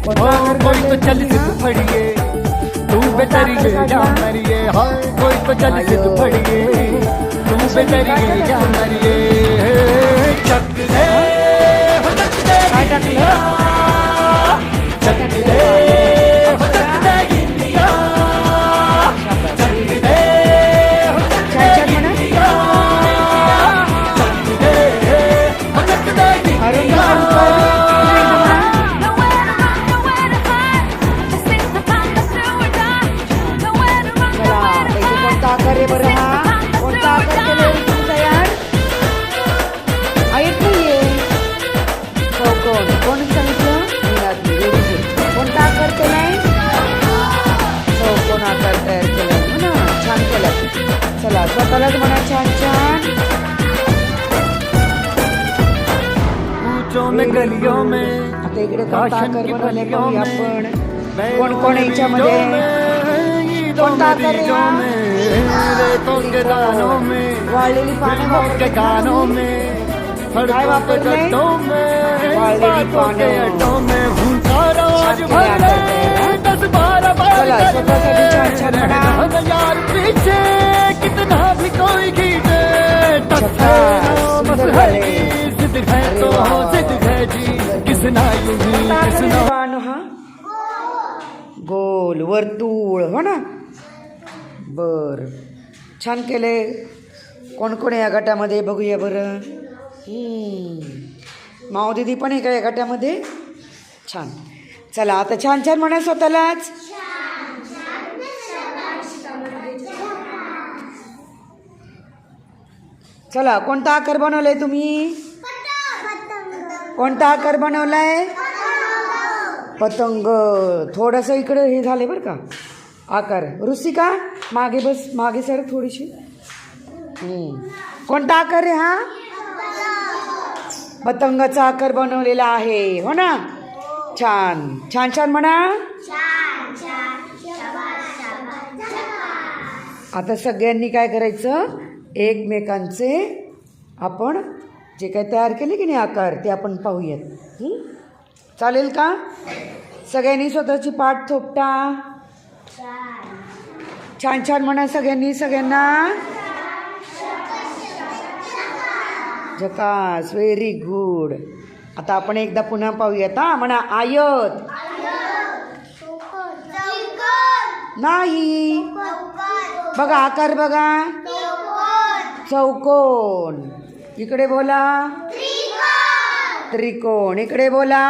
कोई तो चल सिद्ध फड़िए तू बेचारी जा मरिए हाय कोई तो चल सिद्ध फड़िए तू बेचारी जा मरिए चक दे हो चक दे इंडिया चक दे हो चक दे इंडिया चक दे हो चक दे इंडिया चक दे हो चक दे इंडिया करे बरं हा कोणता आकार केलाय तू तयार ऐक नाहीये चौकोन कोण सांगितलं कोणता आकार केलाय चौकोन आकार तयार केलाय हो ना छान केलाय चला स्वतःलाच म्हणा छान छान ऊंचों में गलियों में आता इकडे कोणता आकार बनवलाय बघूया आपण कोण कोण याच्यामध्ये कोणता आकार के दानों में वाळलेली पानं के गानों में काय वापरलंय वाळलेली पानं चला स्वतःसाठी छान छान म्हणा यार पीछे कितना भी कोई खींचे सुंदर झाले जिद है तो जिद है जी किसना युगी किसना पान हा गोल वर्तुळ हो ना बर छान केले कोण कोण या गटामध्ये बघूया बरं माऊ दीदी पण आहे का या गटामध्ये छान चला आता छान छान म्हणा स्वतःलाच चला कोणता आकार बनवलाय तुम्ही कोणता आकार बनवलाय पतंग थोडंसं इकडे हे झाले बरं का आकार रुसिका मागे बस मागे सर थोडीशी कोणता आकार आहे हा पतंगाचा आकार बनवलेला आहे हो ना छान छान छान म्हणा आता सगळ्यांनी काय करायचं एकमेकांचे आपण जे काय तयार केले की नाही आकार ते आपण पाहूयात चालेल का सगळ्यांनी स्वतःची पाठ थोपटा छान छान म्हणा सगळ्यांनी सगळ्यांना झकास व्हेरी गुड आता आपण एकदा पुन्हा पाहूयात हा म्हणा आयत नाही बघा आकार बघा चौकोन इकडे बोला त्रिकोण इकडे बोला